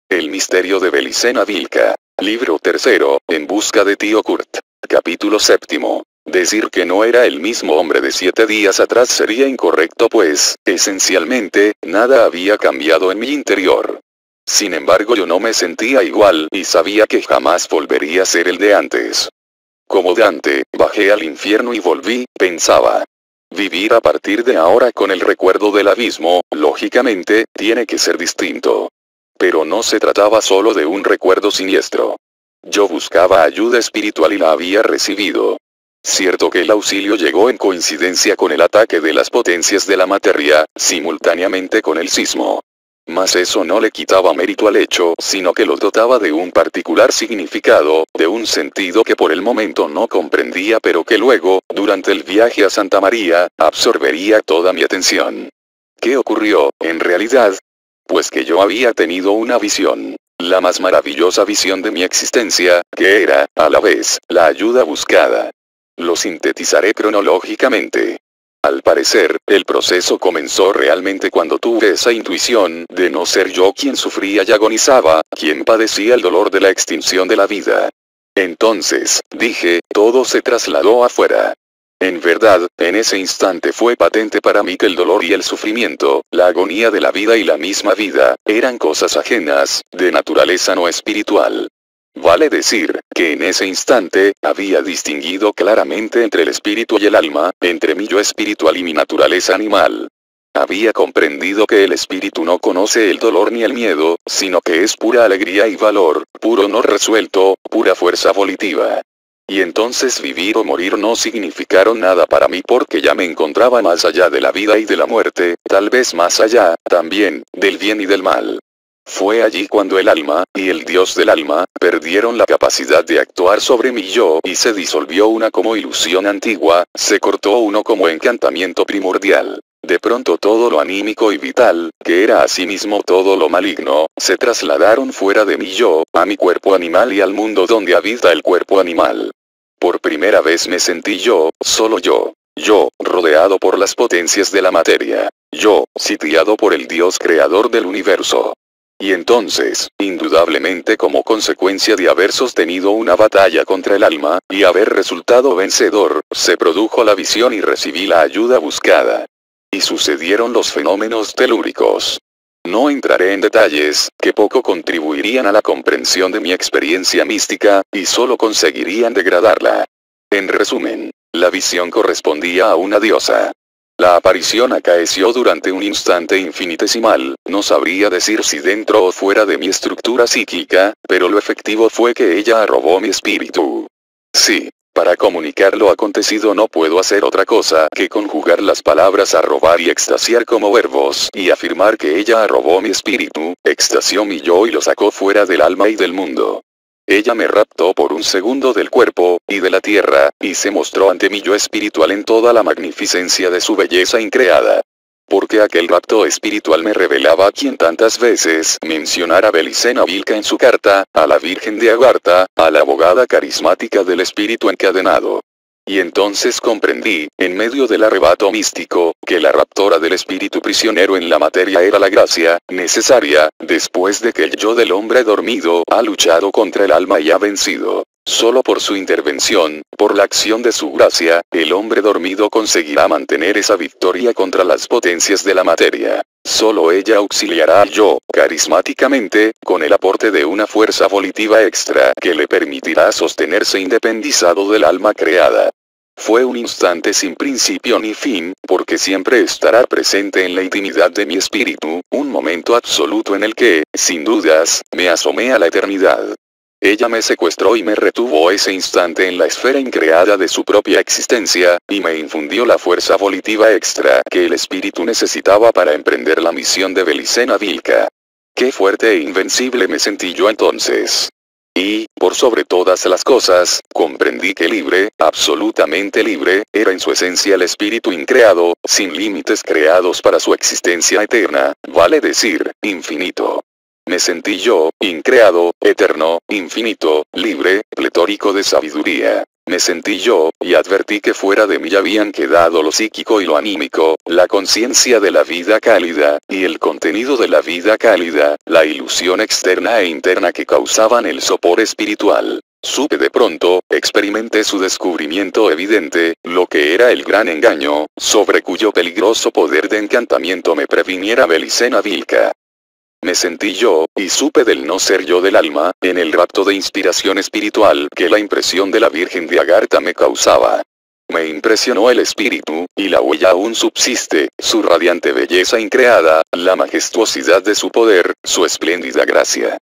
El misterio de Belicena Vilca. Libro tercero, En busca de tío Kurt. Capítulo séptimo. Decir que no era el mismo hombre de 7 días atrás sería incorrecto pues, esencialmente, nada había cambiado en mi interior. Sin embargo yo no me sentía igual y sabía que jamás volvería a ser el de antes. Como Dante, bajé al infierno y volví, pensaba. Vivir a partir de ahora con el recuerdo del abismo, lógicamente, tiene que ser distinto. Pero no se trataba solo de un recuerdo siniestro. Yo buscaba ayuda espiritual y la había recibido. Cierto que el auxilio llegó en coincidencia con el ataque de las potencias de la materia, simultáneamente con el sismo. Mas eso no le quitaba mérito al hecho, sino que lo dotaba de un particular significado, de un sentido que por el momento no comprendía pero que luego, durante el viaje a Santa María, absorbería toda mi atención. ¿Qué ocurrió, en realidad? Pues que yo había tenido una visión. La más maravillosa visión de mi existencia, que era, a la vez, la ayuda buscada. Lo sintetizaré cronológicamente. Al parecer, el proceso comenzó realmente cuando tuve esa intuición de no ser yo quien sufría y agonizaba, quien padecía el dolor de la extinción de la vida. Entonces, dije, todo se trasladó afuera. En verdad, en ese instante fue patente para mí que el dolor y el sufrimiento, la agonía de la vida y la misma vida, eran cosas ajenas, de naturaleza no espiritual. Vale decir, que en ese instante, había distinguido claramente entre el espíritu y el alma, entre mi yo espiritual y mi naturaleza animal. Había comprendido que el espíritu no conoce el dolor ni el miedo, sino que es pura alegría y valor, puro no resuelto, pura fuerza volitiva. Y entonces vivir o morir no significaron nada para mí porque ya me encontraba más allá de la vida y de la muerte, tal vez más allá, también, del bien y del mal. Fue allí cuando el alma, y el Dios del alma, perdieron la capacidad de actuar sobre mi yo y se disolvió una como ilusión antigua, se cortó uno como encantamiento primordial. De pronto todo lo anímico y vital, que era asimismo todo lo maligno, se trasladaron fuera de mi yo, a mi cuerpo animal y al mundo donde habita el cuerpo animal. Por primera vez me sentí yo, solo yo, rodeado por las potencias de la materia, yo, sitiado por el Dios creador del universo. Y entonces, indudablemente como consecuencia de haber sostenido una batalla contra el alma, y haber resultado vencedor, se produjo la visión y recibí la ayuda buscada. Y sucedieron los fenómenos telúricos. No entraré en detalles, que poco contribuirían a la comprensión de mi experiencia mística, y solo conseguirían degradarla. En resumen, la visión correspondía a una diosa. La aparición acaeció durante un instante infinitesimal, no sabría decir si dentro o fuera de mi estructura psíquica, pero lo efectivo fue que ella arrobó mi espíritu. Sí. Para comunicar lo acontecido no puedo hacer otra cosa que conjugar las palabras arrobar y extasiar como verbos y afirmar que ella arrobó mi espíritu, extasió mi yo y lo sacó fuera del alma y del mundo. Ella me raptó por un segundo del cuerpo, y de la tierra, y se mostró ante mi yo espiritual en toda la magnificencia de su belleza increada. Porque aquel rapto espiritual me revelaba a quien tantas veces mencionara Belicena Vilca en su carta, a la Virgen de Agartha, a la abogada carismática del espíritu encadenado. Y entonces comprendí, en medio del arrebato místico, que la raptora del espíritu prisionero en la materia era la gracia, necesaria, después de que el yo del hombre dormido ha luchado contra el alma y ha vencido. Solo por su intervención, por la acción de su gracia, el hombre dormido conseguirá mantener esa victoria contra las potencias de la materia. Solo ella auxiliará al yo, carismáticamente, con el aporte de una fuerza volitiva extra que le permitirá sostenerse independizado del alma creada. Fue un instante sin principio ni fin, porque siempre estará presente en la intimidad de mi espíritu, un momento absoluto en el que, sin dudas, me asomé a la eternidad. Ella me secuestró y me retuvo ese instante en la esfera increada de su propia existencia, y me infundió la fuerza volitiva extra que el espíritu necesitaba para emprender la misión de Belicena Vilca. Qué fuerte e invencible me sentí yo entonces. Y, por sobre todas las cosas, comprendí que libre, absolutamente libre, era en su esencia el espíritu increado, sin límites creados para su existencia eterna, vale decir, infinito. Me sentí yo, increado, eterno, infinito, libre, pletórico de sabiduría. Me sentí yo, y advertí que fuera de mí habían quedado lo psíquico y lo anímico, la conciencia de la vida cálida, y el contenido de la vida cálida, la ilusión externa e interna que causaban el sopor espiritual. Supe de pronto, experimenté su descubrimiento evidente, lo que era el gran engaño, sobre cuyo peligroso poder de encantamiento me previniera Belicena Vilca. Me sentí yo, y supe del no ser yo del alma, en el rapto de inspiración espiritual que la impresión de la Virgen de Agartha me causaba. Me impresionó el espíritu, y la huella aún subsiste, su radiante belleza increada, la majestuosidad de su poder, su espléndida gracia.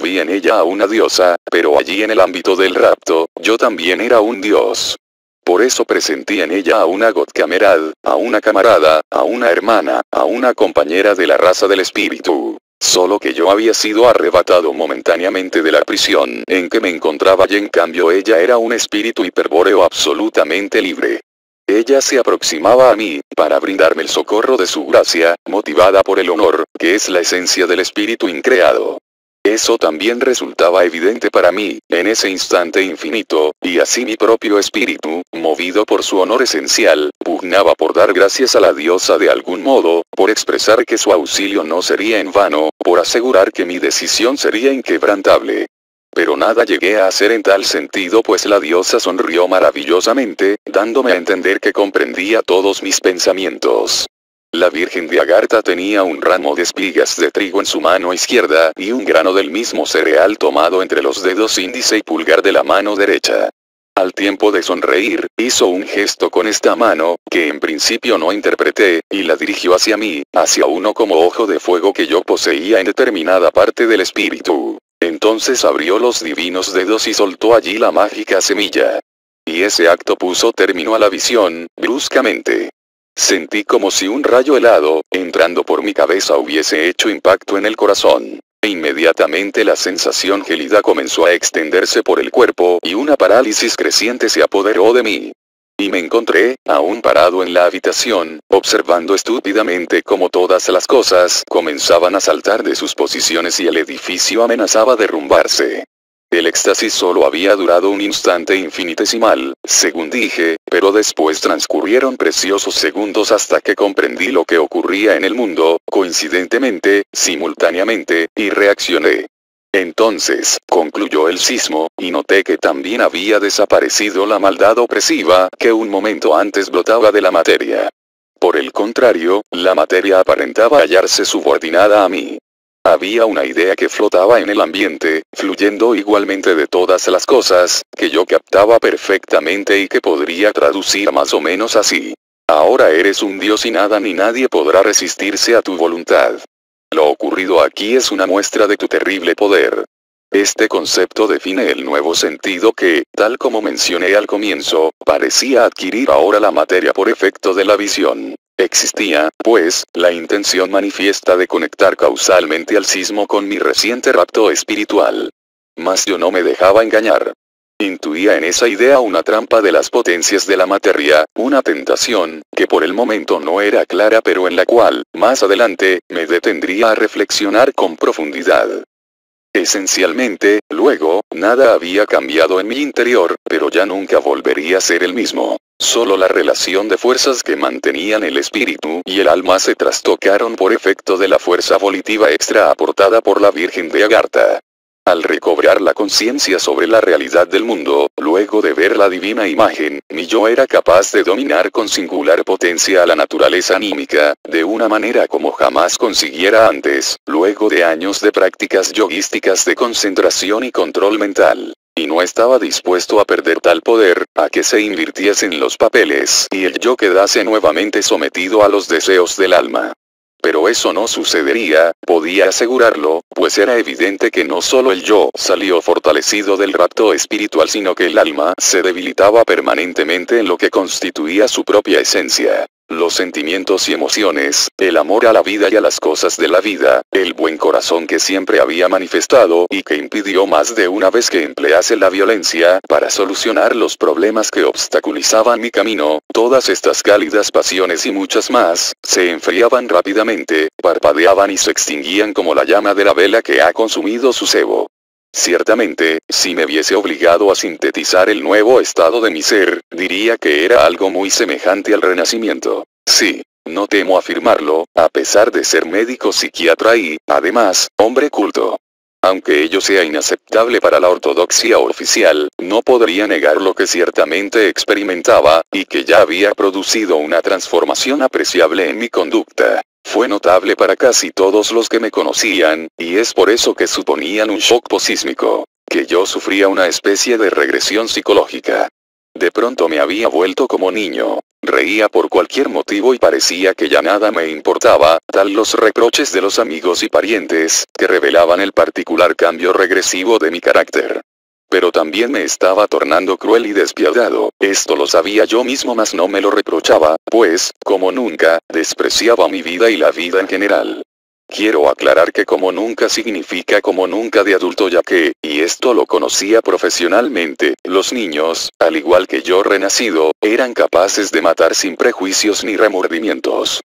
Vi en ella a una diosa, pero allí en el ámbito del rapto, yo también era un dios. Por eso presentí en ella a una Godcamerad, a una camarada, a una hermana, a una compañera de la raza del espíritu. Solo que yo había sido arrebatado momentáneamente de la prisión en que me encontraba y en cambio ella era un espíritu hiperbóreo absolutamente libre. Ella se aproximaba a mí, para brindarme el socorro de su gracia, motivada por el honor, que es la esencia del espíritu increado. Eso también resultaba evidente para mí, en ese instante infinito, y así mi propio espíritu, movido por su honor esencial, pugnaba por dar gracias a la diosa de algún modo, por expresar que su auxilio no sería en vano, por asegurar que mi decisión sería inquebrantable. Pero nada llegué a hacer en tal sentido pues la diosa sonrió maravillosamente, dándome a entender que comprendía todos mis pensamientos. La Virgen de Agartha tenía un ramo de espigas de trigo en su mano izquierda y un grano del mismo cereal tomado entre los dedos índice y pulgar de la mano derecha. Al tiempo de sonreír, hizo un gesto con esta mano, que en principio no interpreté, y la dirigió hacia mí, hacia uno como ojo de fuego que yo poseía en determinada parte del espíritu. Entonces abrió los divinos dedos y soltó allí la mágica semilla. Y ese acto puso término a la visión, bruscamente. Sentí como si un rayo helado, entrando por mi cabeza hubiese hecho impacto en el corazón. E inmediatamente la sensación gélida comenzó a extenderse por el cuerpo y una parálisis creciente se apoderó de mí. Y me encontré, aún parado en la habitación, observando estúpidamente cómo todas las cosas comenzaban a saltar de sus posiciones y el edificio amenazaba derrumbarse. El éxtasis solo había durado un instante infinitesimal, según dije, pero después transcurrieron preciosos segundos hasta que comprendí lo que ocurría en el mundo, coincidentemente, simultáneamente, y reaccioné. Entonces, concluyó el sismo, y noté que también había desaparecido la maldad opresiva que un momento antes brotaba de la materia. Por el contrario, la materia aparentaba hallarse subordinada a mí. Había una idea que flotaba en el ambiente, fluyendo igualmente de todas las cosas, que yo captaba perfectamente y que podría traducir más o menos así. Ahora eres un dios y nada ni nadie podrá resistirse a tu voluntad. Lo ocurrido aquí es una muestra de tu terrible poder. Este concepto define el nuevo sentido que, tal como mencioné al comienzo, parecía adquirir ahora la materia por efecto de la visión. Existía, pues, la intención manifiesta de conectar causalmente al sismo con mi reciente rapto espiritual. Mas yo no me dejaba engañar. Intuía en esa idea una trampa de las potencias de la materia, una tentación, que por el momento no era clara pero en la cual, más adelante, me detendría a reflexionar con profundidad. Esencialmente, luego, nada había cambiado en mi interior, pero ya nunca volvería a ser el mismo. Solo la relación de fuerzas que mantenían el espíritu y el alma se trastocaron por efecto de la fuerza volitiva extra aportada por la Virgen de Agartha. Al recobrar la conciencia sobre la realidad del mundo, luego de ver la divina imagen, mi yo era capaz de dominar con singular potencia a la naturaleza anímica, de una manera como jamás consiguiera antes, luego de años de prácticas yogísticas de concentración y control mental. Y no estaba dispuesto a perder tal poder, a que se invirtiesen los papeles y el yo quedase nuevamente sometido a los deseos del alma. Pero eso no sucedería, podía asegurarlo, pues era evidente que no solo el yo salió fortalecido del rapto espiritual sino que el alma se debilitaba permanentemente en lo que constituía su propia esencia. Los sentimientos y emociones, el amor a la vida y a las cosas de la vida, el buen corazón que siempre había manifestado y que impidió más de una vez que emplease la violencia para solucionar los problemas que obstaculizaban mi camino, todas estas cálidas pasiones y muchas más, se enfriaban rápidamente, parpadeaban y se extinguían como la llama de la vela que ha consumido su cebo. Ciertamente, si me viese obligado a sintetizar el nuevo estado de mi ser, diría que era algo muy semejante al renacimiento. Sí, no temo afirmarlo, a pesar de ser médico psiquiatra y, además, hombre culto. Aunque ello sea inaceptable para la ortodoxia oficial, no podría negar lo que ciertamente experimentaba, y que ya había producido una transformación apreciable en mi conducta. Fue notable para casi todos los que me conocían, y es por eso que suponían un shock posísmico, que yo sufría una especie de regresión psicológica. De pronto me había vuelto como niño. Reía por cualquier motivo y parecía que ya nada me importaba, tal los reproches de los amigos y parientes, que revelaban el particular cambio regresivo de mi carácter. Pero también me estaba tornando cruel y despiadado, esto lo sabía yo mismo mas no me lo reprochaba, pues, como nunca, despreciaba mi vida y la vida en general. Quiero aclarar que como nunca significa como nunca de adulto ya que, y esto lo conocía profesionalmente, los niños, al igual que yo renacido, eran capaces de matar sin prejuicios ni remordimientos.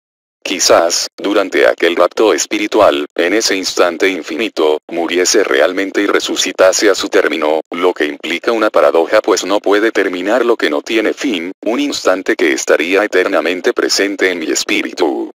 Quizás, durante aquel rapto espiritual, en ese instante infinito, muriese realmente y resucitase a su término, lo que implica una paradoja pues no puede terminar lo que no tiene fin, un instante que estaría eternamente presente en mi espíritu.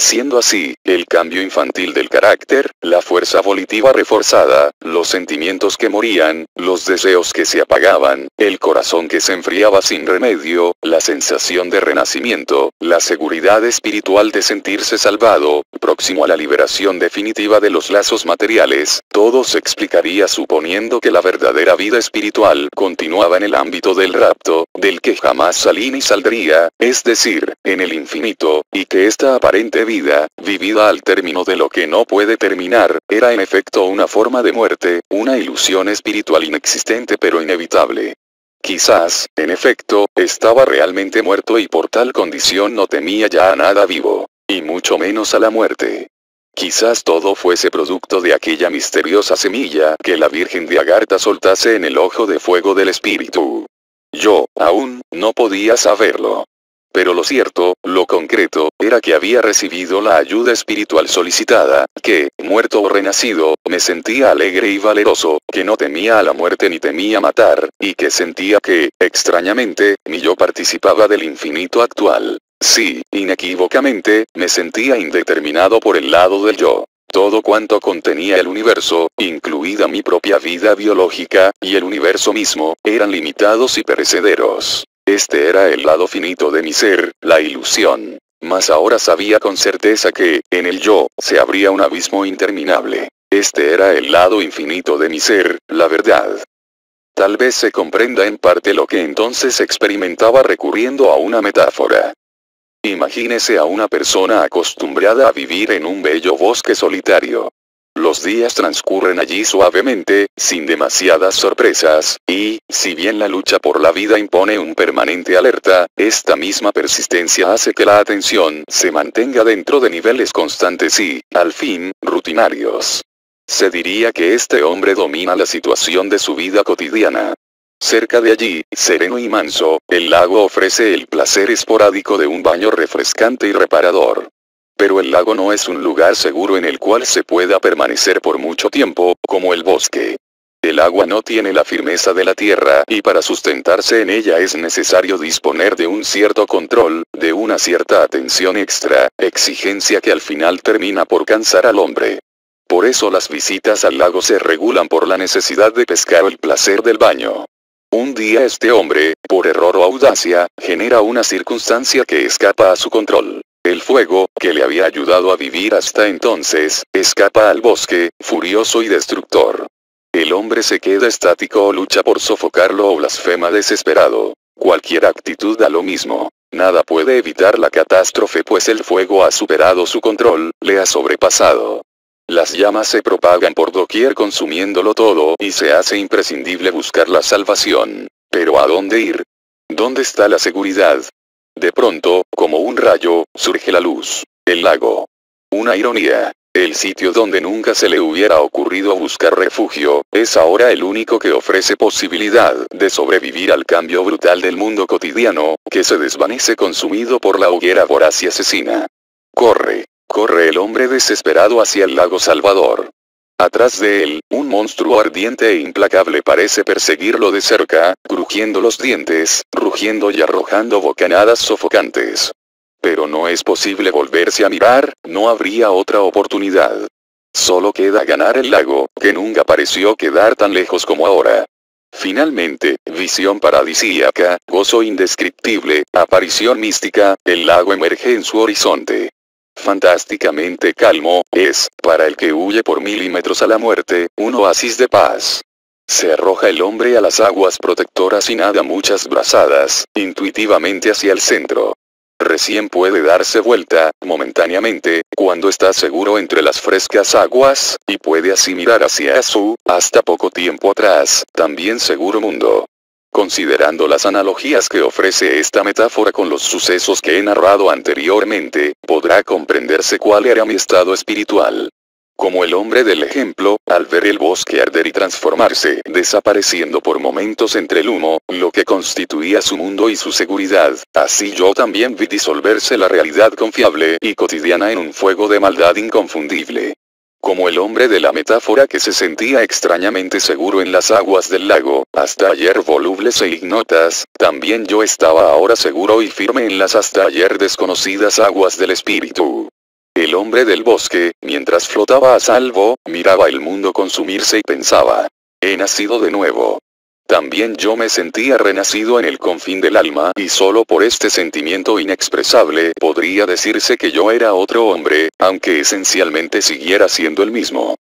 Siendo así, el cambio infantil del carácter, la fuerza volitiva reforzada, los sentimientos que morían, los deseos que se apagaban, el corazón que se enfriaba sin remedio, la sensación de renacimiento, la seguridad espiritual de sentirse salvado, próximo a la liberación definitiva de los lazos materiales, todo se explicaría suponiendo que la verdadera vida espiritual continuaba en el ámbito del rapto, del que jamás salí ni saldría, es decir, en el infinito, y que esta aparente vida, vivida al término de lo que no puede terminar, era en efecto una forma de muerte, una ilusión espiritual inexistente pero inevitable. Quizás, en efecto, estaba realmente muerto y por tal condición no temía ya a nada vivo, y mucho menos a la muerte. Quizás todo fuese producto de aquella misteriosa semilla que la Virgen de Agartha soltase en el ojo de fuego del espíritu. Yo, aún, no podía saberlo. Pero lo cierto, lo concreto, era que había recibido la ayuda espiritual solicitada, que, muerto o renacido, me sentía alegre y valeroso, que no temía a la muerte ni temía matar, y que sentía que, extrañamente, mi yo participaba del infinito actual. Sí, inequívocamente, me sentía indeterminado por el lado del yo. Todo cuanto contenía el universo, incluida mi propia vida biológica, y el universo mismo, eran limitados y perecederos. Este era el lado finito de mi ser, la ilusión. Mas ahora sabía con certeza que, en el yo, se abría un abismo interminable. Este era el lado infinito de mi ser, la verdad. Tal vez se comprenda en parte lo que entonces experimentaba recurriendo a una metáfora. Imagínese a una persona acostumbrada a vivir en un bello bosque solitario. Los días transcurren allí suavemente, sin demasiadas sorpresas, y, si bien la lucha por la vida impone un permanente alerta, esta misma persistencia hace que la atención se mantenga dentro de niveles constantes y, al fin, rutinarios. Se diría que este hombre domina la situación de su vida cotidiana. Cerca de allí, sereno y manso, el lago ofrece el placer esporádico de un baño refrescante y reparador. Pero el lago no es un lugar seguro en el cual se pueda permanecer por mucho tiempo, como el bosque. El agua no tiene la firmeza de la tierra y para sustentarse en ella es necesario disponer de un cierto control, de una cierta atención extra, exigencia que al final termina por cansar al hombre. Por eso las visitas al lago se regulan por la necesidad de pescar el placer del baño. Un día este hombre, por error o audacia, genera una circunstancia que escapa a su control. El fuego, que le había ayudado a vivir hasta entonces, escapa al bosque, furioso y destructor. El hombre se queda estático o lucha por sofocarlo o blasfema desesperado. Cualquier actitud da lo mismo. Nada puede evitar la catástrofe pues el fuego ha superado su control, le ha sobrepasado. Las llamas se propagan por doquier consumiéndolo todo y se hace imprescindible buscar la salvación. ¿Pero a dónde ir? ¿Dónde está la seguridad? De pronto, como un rayo, surge la luz. El lago. Una ironía. El sitio donde nunca se le hubiera ocurrido buscar refugio, es ahora el único que ofrece posibilidad de sobrevivir al cambio brutal del mundo cotidiano, que se desvanece consumido por la hoguera voraz y asesina. Corre. Corre el hombre desesperado hacia el lago Salvador. Atrás de él, un monstruo ardiente e implacable parece perseguirlo de cerca, crujiendo los dientes, rugiendo y arrojando bocanadas sofocantes. Pero no es posible volverse a mirar, no habría otra oportunidad. Solo queda ganar el lago, que nunca pareció quedar tan lejos como ahora. Finalmente, visión paradisíaca, gozo indescriptible, aparición mística, el lago emerge en su horizonte. Fantásticamente calmo, es, para el que huye por milímetros a la muerte, un oasis de paz. Se arroja el hombre a las aguas protectoras y nada muchas brazadas, intuitivamente hacia el centro. Recién puede darse vuelta, momentáneamente, cuando está seguro entre las frescas aguas, y puede así mirar hacia su, hasta poco tiempo atrás, también seguro mundo. Considerando las analogías que ofrece esta metáfora con los sucesos que he narrado anteriormente, podrá comprenderse cuál era mi estado espiritual. Como el hombre del ejemplo, al ver el bosque arder y transformarse, desapareciendo por momentos entre el humo, lo que constituía su mundo y su seguridad, así yo también vi disolverse la realidad confiable y cotidiana en un fuego de maldad inconfundible. Como el hombre de la metáfora que se sentía extrañamente seguro en las aguas del lago, hasta ayer volubles e ignotas, también yo estaba ahora seguro y firme en las hasta ayer desconocidas aguas del espíritu. El hombre del bosque, mientras flotaba a salvo, miraba el mundo consumirse y pensaba: he nacido de nuevo. También yo me sentía renacido en el confín del alma, y solo por este sentimiento inexpresable podría decirse que yo era otro hombre, aunque esencialmente siguiera siendo el mismo.